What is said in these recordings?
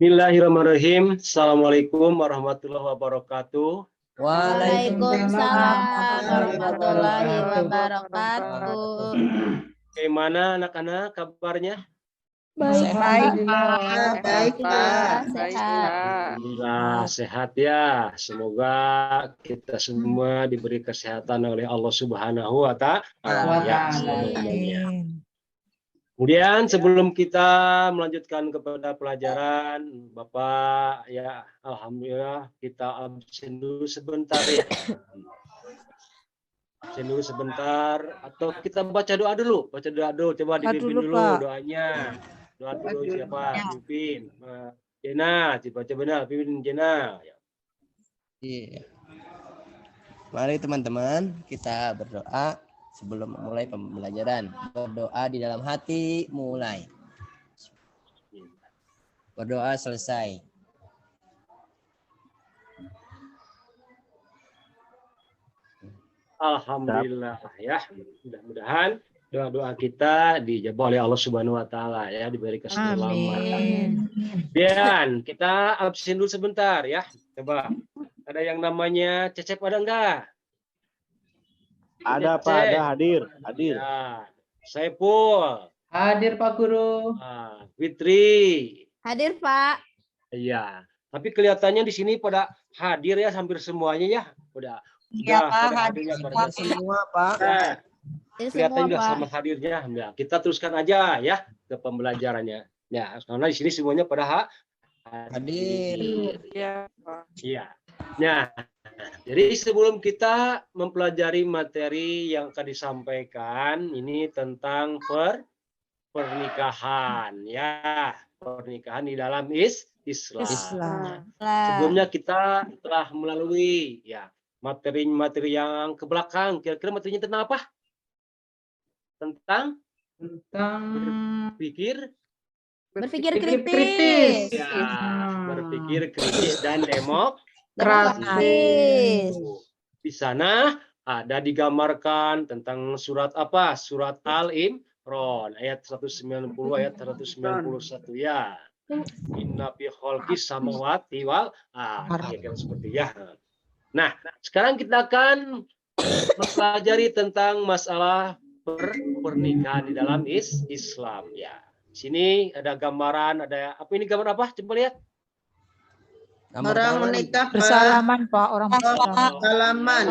Bismillahirrahmanirrahim. Assalamualaikum warahmatullahi wabarakatuh. Waalaikumsalam warahmatullahi wabarakatuh. Bagaimana anak-anak kabarnya? Baik, Pak. baik, Pak. Baik, Sehat. Alhamdulillah sehat ya. Semoga kita semua diberi kesehatan oleh Allah Subhanahu wa Ta'ala. Ya, semuanya. Kemudian sebelum kita melanjutkan kepada pelajaran, Bapak ya, alhamdulillah kita absen dulu sebentar ya. Absen dulu sebentar atau kita baca doa dulu. Baca doa dulu, coba dipimpin dulu doanya. Doa dulu siapa? Pimpin. Jena, baca benar, pimpin Jena. Ya. Iya. Mari teman-teman kita berdoa sebelum memulai pembelajaran. Berdoa di dalam hati, mulai. Berdoa selesai. Alhamdulillah ya. Mudah-mudahan doa-doa kita dijawab oleh Allah Subhanahu wa Ta'ala ya, diberi keselamatan. Dan kita absen dulu sebentar ya. Coba ada yang namanya Cecep ada enggak? Ada Pak, ada hadir. Ya. Saiful. Hadir Pak Guru. Fitri. Hadir, Pak. Iya. Tapi kelihatannya di sini pada hadir ya, hampir semuanya ya. Udah Pak, hadir semua Pak. Kelihatan juga sama hadirnya. Ya, kita teruskan aja ya ke pembelajarannya. Ya, karena di sini semuanya pada hadir. Iya, Pak. Iya. Nah, jadi sebelum kita mempelajari materi yang akan disampaikan, ini tentang pernikahan ya, pernikahan di dalam Islam. Sebelumnya kita telah melalui ya materi-materi yang ke belakang. Kira-kira materinya tentang apa? Tentang berpikir kritis. Ya, berpikir kritis dan demokratis. Di sana ada digambarkan tentang surat apa? Surat Al-Imran ayat 190 ayat 191 ya. Inna fi khalqis samawati wal ardi seperti ya. Nah, sekarang kita akan mempelajari tentang masalah pernikahan di dalam Islam ya. Di sini ada gambaran, ada apa ini gambar apa? Coba lihat. Orang menikah Bersalaman Pak, orang bersalaman.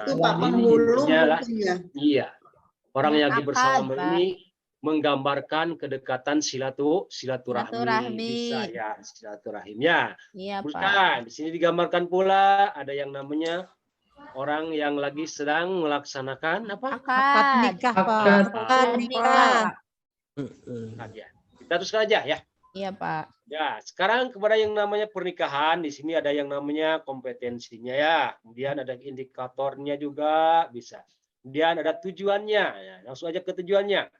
Itu Pak penghulu mungkin ya. Iya. Orang yang lagi bersalaman ini menggambarkan kedekatan silaturahmi. Bisa ya, silaturahim ya. Iya, Pak. Bukan, di sini digambarkan pula ada yang namanya orang yang lagi sedang melaksanakan apa? Akad nikah, Pak. Akad nikah. Ya. Kita teruskan aja ya. Iya, Pak. Ya, sekarang kepada yang namanya pernikahan, di sini ada yang namanya kompetensinya ya. Kemudian ada indikatornya juga bisa. Kemudian ada tujuannya. Ya, langsung aja ke tujuannya.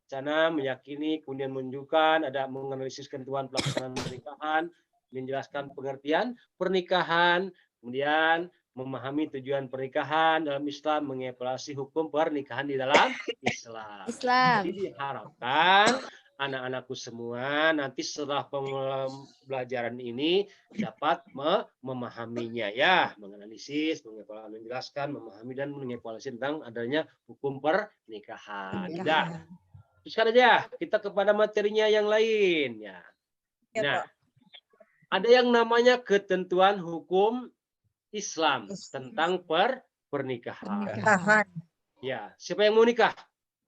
Sana meyakini, kemudian menunjukkan, ada menganalisis ketentuan pelaksanaan pernikahan, menjelaskan pengertian pernikahan, kemudian memahami tujuan pernikahan dalam Islam, mengevaluasi hukum pernikahan di dalam Islam. Jadi diharapkan anak-anakku semua nanti setelah pembelajaran ini dapat memahaminya ya, menganalisis, menjelaskan, memahami dan mengevaluasi tentang adanya hukum pernikahan. Nah, teruskan aja kita kepada materinya yang lain ya. Nah, ada yang namanya ketentuan hukum Islam tentang pernikahan. Ya, siapa yang mau nikah?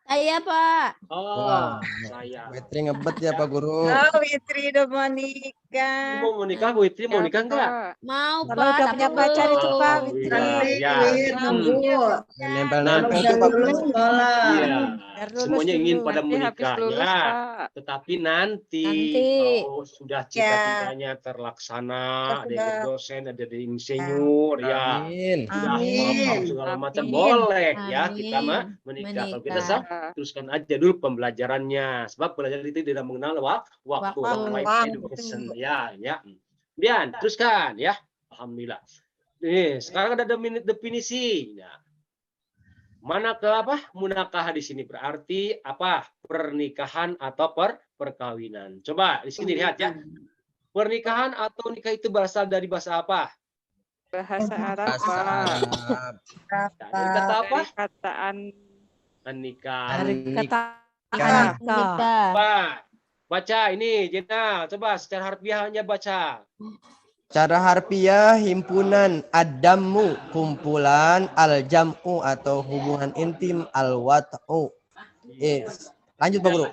Saya, Pak. Oh, saya. Witri ngebet ya Pak Guru. Witri udah mau nikah. Mau nikah, Bu Witri mau nikah enggak? Mau, Pak. Udah punya pacar itu Pak. Ya. Nempel-nempel tuh Pak. Iya. Semuanya ingin pada menikah ya. Tetapi nanti kalau sudah cita-citanya terlaksana, ada yang dosen, ada yang insinyur ya. Sudah paham segala macam boleh ya kita menikah. Kalau kita teruskan aja dulu pembelajarannya. Sebab pelajaran itu tidak mengenal waktu. Ya. Kemudian teruskan ya. Alhamdulillah. Sekarang ada definisi. Nah, mana ke apa? Munakah di sini berarti apa? Pernikahan atau perkawinan. Coba di sini lihat ya. Pernikahan atau nikah itu berasal dari bahasa apa? Bahasa Arab, Bahasa Pak. Arab. Dari kata apa? Dari kataan Menikah. Dari kata Nikah. Nikah. Baca ini, Jena. Coba secara harfiahnya baca. Cara harfiah himpunan, ad-dammu kumpulan, al-jam'u atau hubungan intim, al-wat'u. Lanjut Pak Guru.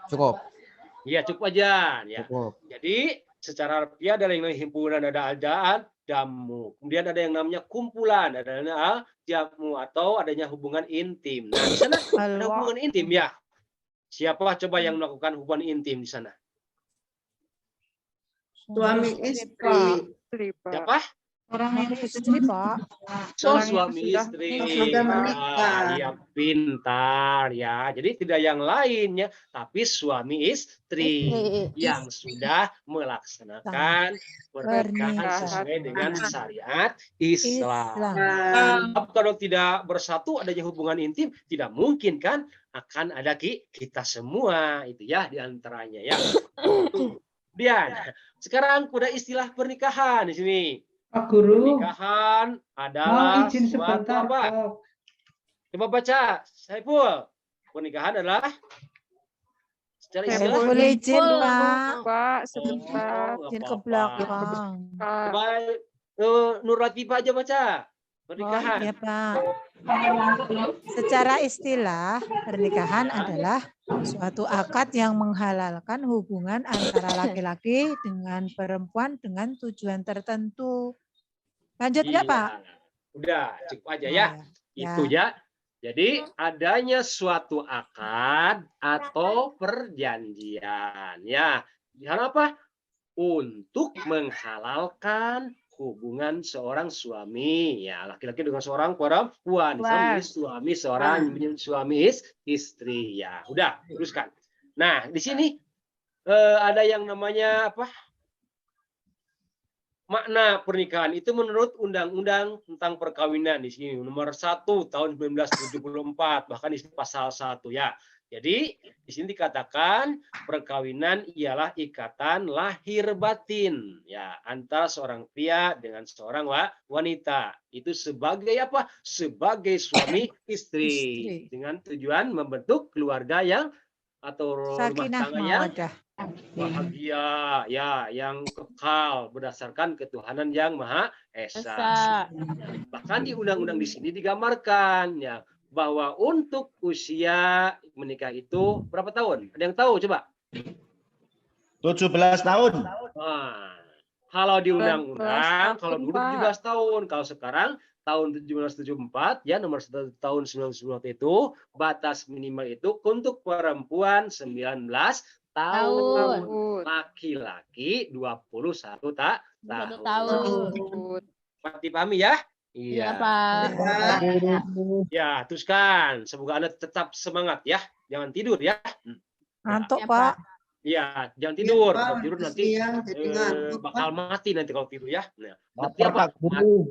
Cukup. Iya, cukup aja. Ya. Cukup. Jadi secara harfiah ada yang namanya himpunan, ada al-ja'an, damu. Kemudian ada yang namanya kumpulan, ada yang jamu atau adanya hubungan intim. Nah, di sana ada hubungan intim ya. Siapa coba yang melakukan hubungan intim di sana? Suami istri. Pak. Siapa? orang yang istri, Pak. So, Orang yang suami sudah istri. sudah menikah. Ya, pintar ya. Jadi tidak yang lainnya, tapi suami istri yang sudah melaksanakan pernikahan sesuai dengan syariat Islam. Kalau tidak bersatu adanya hubungan intim, tidak mungkin kan akan ada kita semua itu ya diantaranya ya. Kemudian sekarang udah istilah pernikahan di sini. Pak Guru, Pernikahan mau adalah izin suatu sebentar, apa? Pak. Coba baca, Saiful. Pernikahan adalah secara Saya istilah. Boleh izin, Pak. Pak, sebentar. Oh, Izin nggak ke apa-apa. belakang. Pak. Coba Nur Latifah aja baca. Pernikahan. Oh, iya, Pak. Secara istilah, pernikahan adalah suatu akad yang menghalalkan hubungan antara laki-laki dengan perempuan dengan tujuan tertentu. Lanjut nggak, Iya. Pak? Udah, cukup aja Oh, ya. ya. Itu ya. Jadi adanya suatu akad atau perjanjian ya. Apa? Untuk menghalalkan hubungan seorang suami ya, laki-laki dengan seorang perempuan, suami seorang suami istri ya. Udah, teruskan. Nah, di sini ada yang namanya apa? Makna pernikahan itu menurut Undang-Undang tentang Perkawinan di sini nomor 1 tahun 1974, bahkan di sini pasal 1 ya. Jadi di sini dikatakan perkawinan ialah ikatan lahir batin ya antara seorang pria dengan seorang wanita. Itu sebagai apa? Sebagai suami istri dengan tujuan membentuk keluarga yang atau rumah Sakinah tangga yang mawaddah. bahagia ya, yang kekal berdasarkan ketuhanan yang Maha Esa. Bahkan di undang-undang di sini digambarkan ya bahwa untuk usia menikah itu berapa tahun? Ada yang tahu coba? 17 tahun. Nah, kalau di undang-undang kalau dulu 17 tahun, kalau sekarang tahun 1774 ya nomor 1 tahun 1990 itu batas minimal itu untuk perempuan 19 tahun. Laki-laki 21 tahun. Pasti pahami ya? Iya, Pak. Ya, teruskan. Semoga Anda tetap semangat ya. Jangan tidur ya. Ngantuk, Ya, Pak. Ya, jangan tidur. Pak, Kalau tidur nanti siang, jadi ngantuk, bakal Pak. mati nanti kalau tidur ya. Nah, mati Lapar, apa? Pak Guru.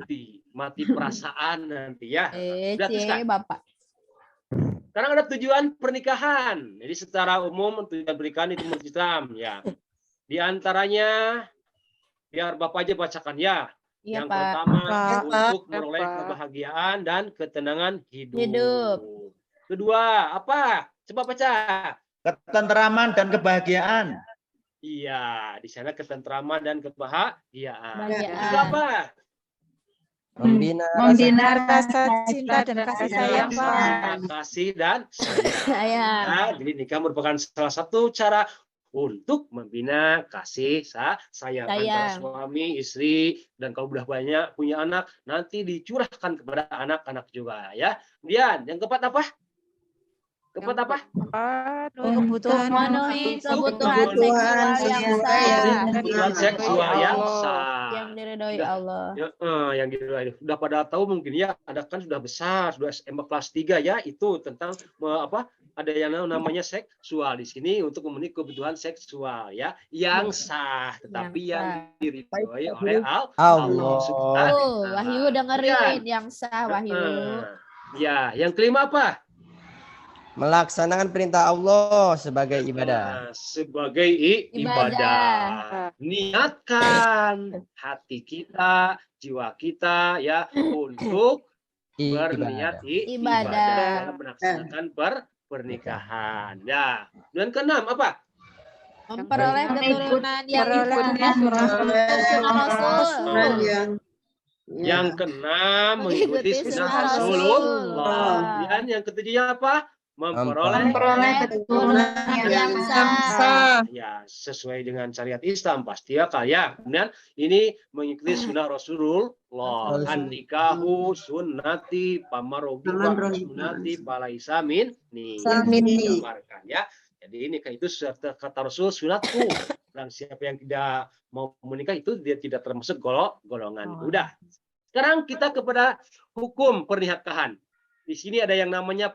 Mati perasaan nanti ya. Udah, teruskan. Bapak. Sekarang ada tujuan pernikahan. Jadi secara umum tujuan pernikahan itu menurut Islam ya. Di antaranya biar Bapak aja bacakan ya. Iya, Yang Pak. pertama Pak. untuk meroleh kebahagiaan dan ketenangan hidup. Hidup. Kedua, apa? Coba baca. Ketenteraman dan kebahagiaan. Iya, di sana ketentraman dan kebahagiaan. Kebahagiaan. Itu apa? Membina Rasa cinta dan kasih sayang, Pak. Terima kasih dan sayang. Sayang. Nah, jadi nikah merupakan salah satu cara untuk membina kasih sayang antara suami, istri, dan kalau sudah banyak punya anak, nanti dicurahkan kepada anak-anak juga ya. Kemudian yang keempat apa? Keempat apa? Memenuhi kebutuhan seksual yang sah. Yang diridhoi Allah. Yang diridhoi. Sudah pada tahu mungkin ya, ada kan sudah besar, sudah SMA kelas 3 ya, itu tentang apa? Ada yang namanya seksual di sini untuk memenuhi kebutuhan seksual ya, yang sah, tetapi yang diridhoi oleh Allah. Wahyu dengerin yang sah, Wahyu. Ya, yang kelima apa? Melaksanakan perintah Allah sebagai ibadah. Nah, sebagai ibadah. Niatkan hati kita, jiwa kita ya untuk berniat ibadah, melaksanakan pernikahan. Ya. Dan keenam apa? Memperoleh keturunan yang Yang keenam mengikuti sunnah Rasulullah. Dan yang ketujuhnya apa? Memperoleh keturunan yang sah. Ya, sesuai dengan syariat Islam pasti ya kaya. Kemudian ini mengikuti sunnah Rasulullah. An-nikahu sunnati pamarogiwa sunnati palaisa minni. Digambarkan ya. Jadi nikah itu kata Rasul sunatku. Dan siapa yang tidak mau menikah itu dia tidak termasuk golongan. Udah. Sekarang kita kepada hukum pernikahan. Di sini ada yang namanya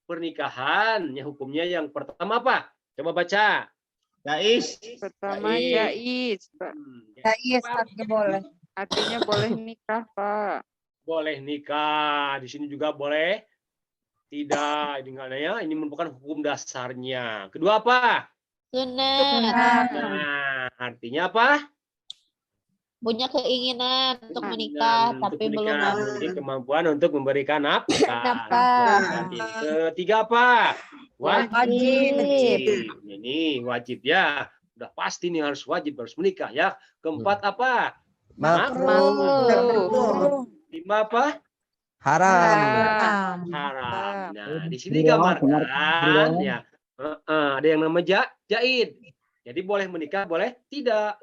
pernikahan. Ya, hukumnya yang pertama apa? Coba baca. Jais. Pertama jais. Artinya boleh nikah, Pak. Boleh nikah. Di sini juga boleh tidak. Ini merupakan hukum dasarnya. Kedua apa? Sunnah. Nah, artinya apa? Punya keinginan untuk menikah, tapi belum memiliki kemampuan untuk memberikan nafkah. Nafkah. Ketiga apa? Wajib. Ini wajib ya. Udah pasti nih harus wajib, harus menikah ya. Keempat apa? Makruh. Lima apa? Haram. Haram. Nah, di sini digambarkan ya. Ada yang namanya jaid. Jadi boleh menikah, boleh tidak.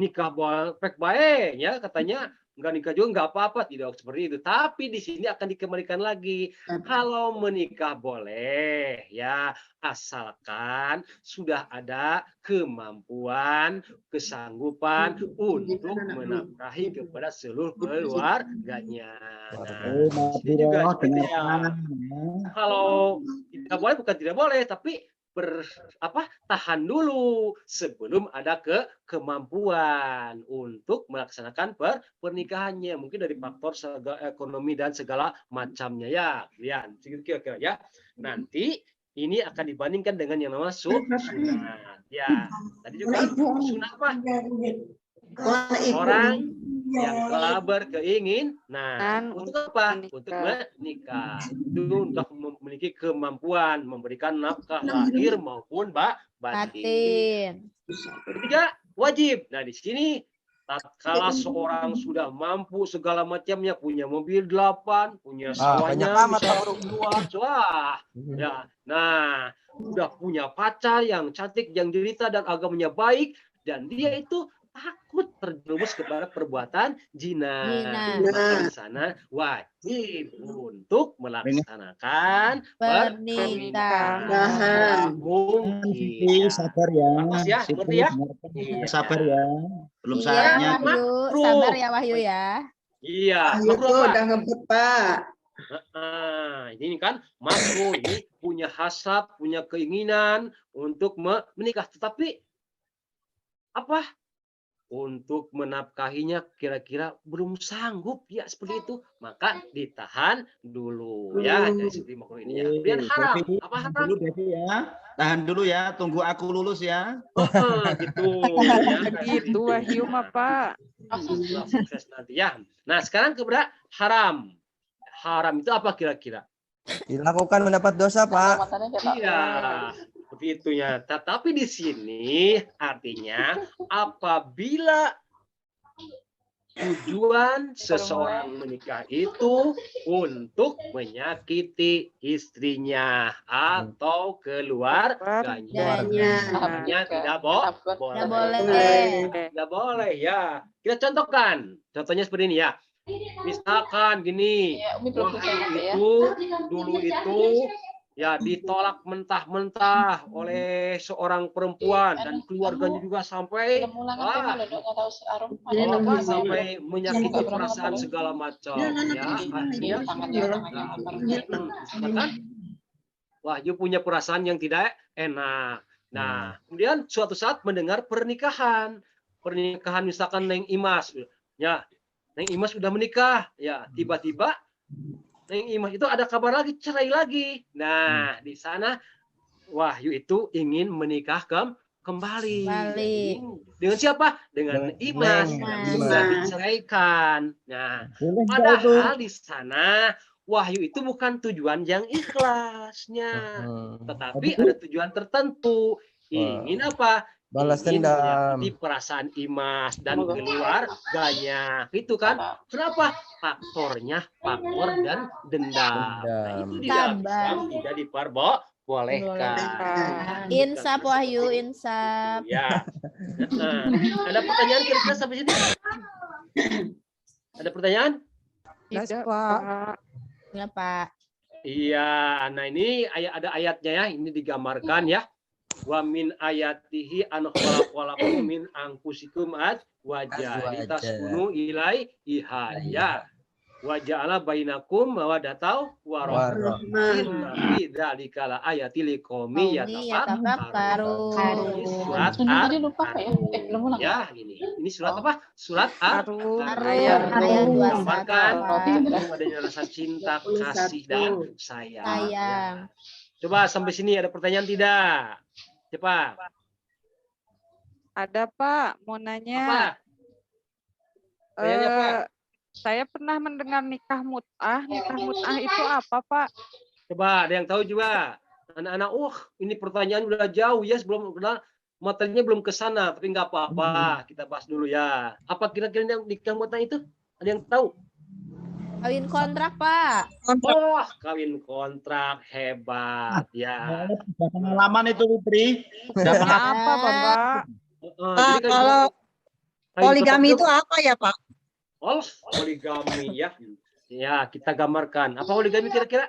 Nikah boleh baik ya katanya, enggak nikah juga enggak apa-apa, tidak seperti itu. Tapi di sini akan dikembalikan lagi. Kalau menikah boleh ya, asalkan sudah ada kemampuan, kesanggupan untuk menafkahi kepada seluruh keluarganya. Nah, ini juga seperti ya. Kalau tidak boleh bukan tidak boleh, tapi tahan dulu sebelum ada kemampuan untuk melaksanakan pernikahannya, mungkin dari faktor ekonomi dan segala macamnya ya. Lihat kira-kira ya. Nanti ini akan dibandingkan dengan yang namanya sunat ya. Tadi juga sunat apa? Orang yang telah berkeinginan untuk apa? Untuk menikah. Itu untuk memiliki kemampuan memberikan nafkah lahir maupun batin. Ketiga, wajib. Nah, di sini tatkala seorang sudah mampu segala macamnya, punya mobil 8, punya sawahnya bisa luas, ya. Nah, udah punya pacar yang cantik, yang jelita dan agamanya baik, dan dia itu takut terjerumus kepada perbuatan zina. Di sana wajib untuk melaksanakan pernikahan. Mungkin sabar ya. Ya, seperti ya. Sabar ya. Belum saatnya. Sabar ya Wahyu ya. Iya. Itu udah ngebut, Pak. Ini kan makruh, ini punya hasrat, punya keinginan untuk menikah, tetapi apa? Untuk menafkahinya kira-kira belum sanggup ya, seperti itu, maka ditahan dulu ya. Jadi seperti makruh ini ya. Kemudian haram. Apa haram? Dulu Devi ya. Tahan dulu ya, tunggu aku lulus ya. Gitu. Itu Wahyu mah, Pak. Sukses nanti ya. Nah, sekarang kepada haram. Haram itu apa kira-kira? Dilakukan mendapat dosa, Pak. Iya. Seperti itu ya. Tetapi di sini artinya apabila tujuan seseorang menikah itu untuk menyakiti istrinya atau keluarganya, tidak boleh. Tidak boleh ya. Kita contohkan. Contohnya seperti ini ya. Misalkan gini, dulu itu ya ditolak mentah-mentah oleh seorang perempuan dan keluarganya juga sampai sampai menyakiti perasaan segala macam ya. Akhirnya Wahyu punya perasaan yang tidak enak. Nah, kemudian suatu saat mendengar pernikahan misalkan Neng Imas ya. Neng Imas sudah menikah ya, tiba-tiba Neng Imas itu ada kabar lagi, cerai lagi. Nah, di sana Wahyu itu ingin menikah kembali. Dengan siapa? Dengan Imas. Sudah diceraikan. Nah, padahal di sana Wahyu itu bukan tujuan yang ikhlasnya, tetapi ada tujuan tertentu. Ingin apa? Balas Ingin dendam. menyakiti perasaan Imas dan keluarganya. Itu kan? Kenapa? Faktornya faktor dan dendam. Nah, itu tidak diperbolehkan. Insaf Wahyu, insaf. Ya. Ada pertanyaan kira-kira sampai sini? Ada pertanyaan? Tidak, Pak. Pak. Ya, Pak. Iya, nah ini ada ayatnya ya, ini digambarkan ya. Wa min ayatihi an khalaqalakum min anfusikum waja'alitaskunu ilaiha ya. Wa ja'ala bainakum mawaddatau warahmah. Inna fi dzalika la ayatil liqaumi yatafakkarun. Surat ya ini surat apa? Surat Harun ayat ayat 21. Gambarkan adanya rasa cinta, kasih dan sayang. Coba sampai sini ada pertanyaan tidak? Cepat. Ada Pak, mau nanya. Apa? Pertanyaannya apa? Saya pernah mendengar nikah mut'ah. Nikah mut'ah itu apa Pak? Coba ada yang tahu juga. Anak-anak, ini pertanyaan udah jauh ya, sebelum materinya belum ke sana, tapi nggak apa-apa. Kita bahas dulu ya. Apa kira-kira nikah mut'ah itu? Ada yang tahu? Kawin kontrak, Pak. Oh, kawin kontrak hebat ya. Pengalaman itu Putri. Apa Bapak? Jadi kan Kalau kawin poligami kontrak itu apa ya, Pak? Oh, poligami ya. Ya, kita gambarkan. Apa poligami kira-kira?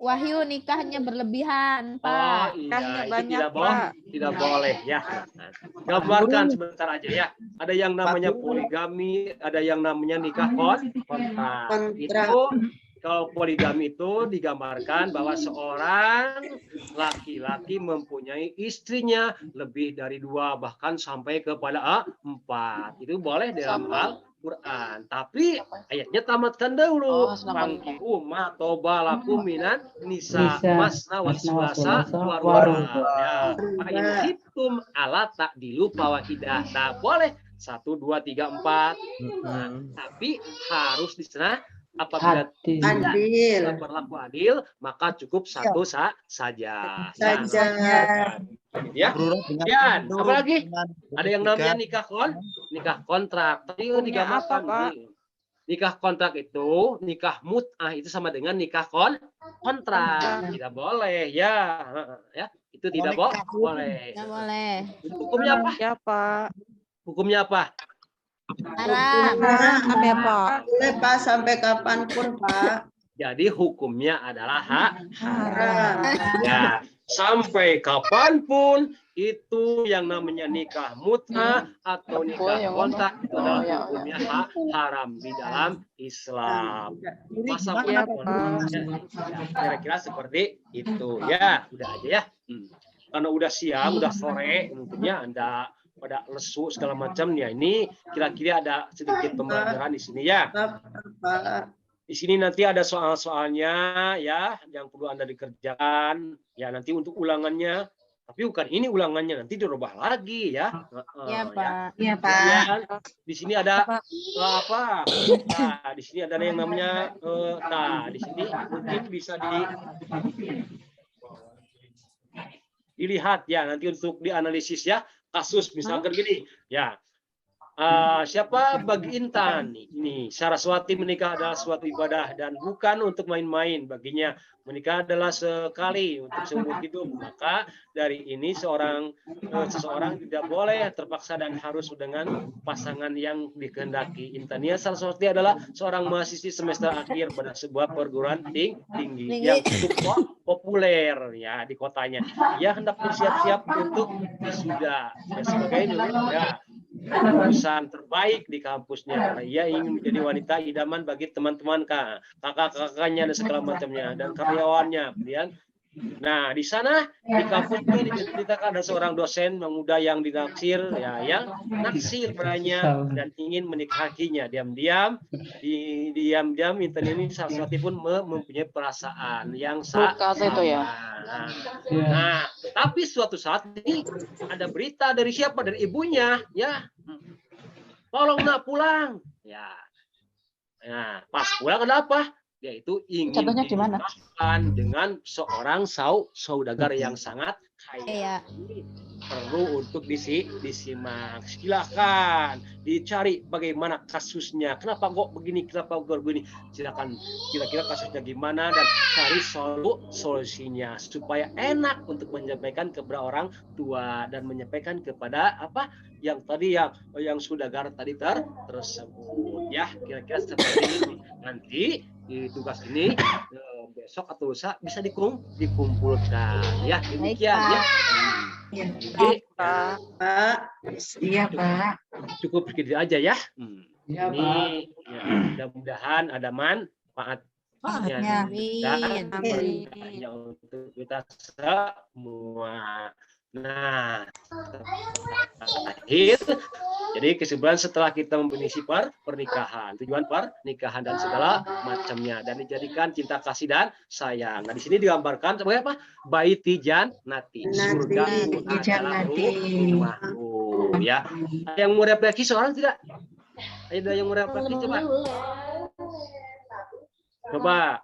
Wahyu nikahnya berlebihan, Oh Pak. iya, Nikahnya itu banyak, tidak boleh, Pak. tidak boleh ya. Gambarkan sebentar aja ya. Ada yang namanya poligami, ada yang namanya nikah kontrak. Itu kalau poligami itu digambarkan bahwa seorang laki-laki mempunyai istrinya lebih dari 2 bahkan sampai kepada 4. Itu boleh dalam Al-Quran. Tapi ayatnya tamatkan dulu. Fangkihu ma toba lakum minan nisa masna wa sulasa wa ruba. Ya. Fa in khiftum ala ta'dilu fawahidah. Tak boleh 1 2 3 4. Tapi harus di sana apabila tidak berlaku adil, maka cukup 1 saja. Ya. Kemudian apa lagi? Ada yang namanya nikah kontrak. Tadi digambarkan. Nikah kontrak itu, nikah mut'ah itu sama dengan nikah kontrak. Tidak boleh ya. Ya, itu tidak boleh. Tidak boleh. Hukumnya apa? Ya Pak. Hukumnya apa? Haram. Ya, Pak. Boleh, Pak, sampai kapanpun, Pak. Jadi hukumnya adalah Haram. ya, sampai kapanpun itu yang namanya nikah mut'ah atau nikah kontrak itu adalah hukumnya haram di dalam Islam. Masa Ya, kira-kira seperti itu ya, udah aja ya. Karena udah siang, udah sore, mungkinnya Anda pada lesu segala macam ya. Ini kira-kira ada sedikit pembelajaran di sini ya. Di sini nanti ada soal-soalnya ya yang perlu Anda dikerjakan ya, nanti untuk ulangannya. Tapi bukan ini ulangannya, nanti dirubah lagi ya. Iya, Pak. Iya, Pak. Ya, di sini ada apa? Nah, di sini ada yang namanya di sini mungkin bisa dilihat ya, nanti untuk dianalisis ya. Kasus misalkan gini ya, siapa bagi Intan ini Saraswati menikah adalah suatu ibadah dan bukan untuk main-main baginya. Menikah adalah sekali untuk seumur hidup. Maka dari ini seseorang tidak boleh terpaksa dan harus dengan pasangan yang dikehendaki. Intania Saraswati adalah seorang mahasiswi semester akhir pada sebuah perguruan tinggi yang cukup populer ya di kotanya. Ia hendak bersiap-siap untuk wisuda dan sebagai ya lulusan terbaik di kampusnya. Karena ia ingin menjadi wanita idaman bagi teman-teman kakak-kakaknya dan segala macamnya dan karyawannya. Kemudian Nah, di sana di kampusnya diceritakan ada seorang dosen muda yang dinaksir, ya, yang naksir padanya dan ingin menikahinya. Diam-diam, diam-diam intan ini salah satu pun mempunyai perasaan yang sama. Nah, tapi suatu saat ini ada berita dari siapa? Dari ibunya, ya. Tolong nak pulang, ya. Nah, pas pulang ada apa? Yaitu ingin dinikahkan dengan seorang saudagar yang sangat kaya. Perlu untuk disimak. Silakan dicari bagaimana kasusnya. Kenapa kok begini? Kenapa kok begini? Silakan kira-kira kasusnya gimana dan cari solusinya supaya enak untuk menyampaikan kepada orang tua dan menyampaikan kepada apa yang tadi yang saudagar tadi tersebut, ya, kira-kira seperti ini. Nanti di tugas ini besok atau lusa bisa dikumpulkan, ya, demikian, ya. Jadi, Pak. Iya, Pak. cukup segitu aja, ya. Iya, Ini Pak. ya, mudah-mudahan ada manfaatnya hanya untuk kita semua. Nah, terakhir, jadi kesimpulan setelah kita membenisi pernikahan, tujuan pernikahan dan segala macamnya, dan dijadikan cinta kasih dan sayang. Nah, di sini digambarkan sebagai apa? Baiti jannati, surga adalah rumahku, ya. Ada yang mau refleksi seorang tidak? Ada yang mau refleksi coba? Coba.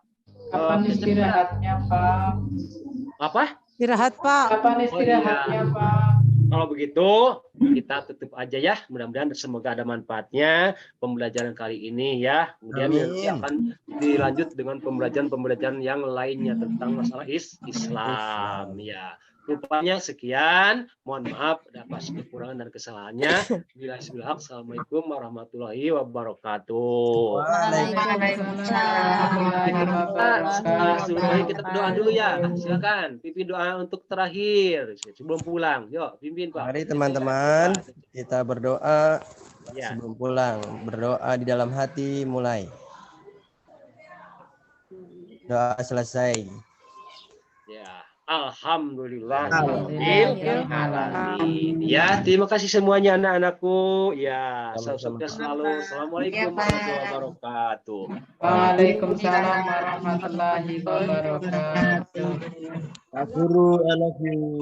Kapan istirahatnya, Pak? Apa? Istirahat, Pak. Kapan istirahatnya, Pak? Kalau begitu, kita tutup aja, ya. Mudah-mudahan semoga ada manfaatnya pembelajaran kali ini, ya. Kemudian nanti akan dilanjut dengan pembelajaran yang lainnya tentang masalah Islam, ya. Rupanya sekian. Mohon maaf atas kekurangan dan kesalahannya. Assalamualaikum warahmatullahi wabarakatuh. Kita berdoa dulu, ya. Silakan pimpin doa untuk terakhir sebelum pulang. Yuk, pimpin, Pak. Mari teman-teman kita berdoa Ya. sebelum pulang. Berdoa di dalam hati mulai. Doa selesai. Ya. Alhamdulillah. Alamin. Ya, terima kasih semuanya anak-anakku. Ya, Sama-sama. sukses selalu. Assalamualaikum warahmatullahi wabarakatuh. Waalaikumsalam warahmatullahi wabarakatuh. Pak Guru, I love you.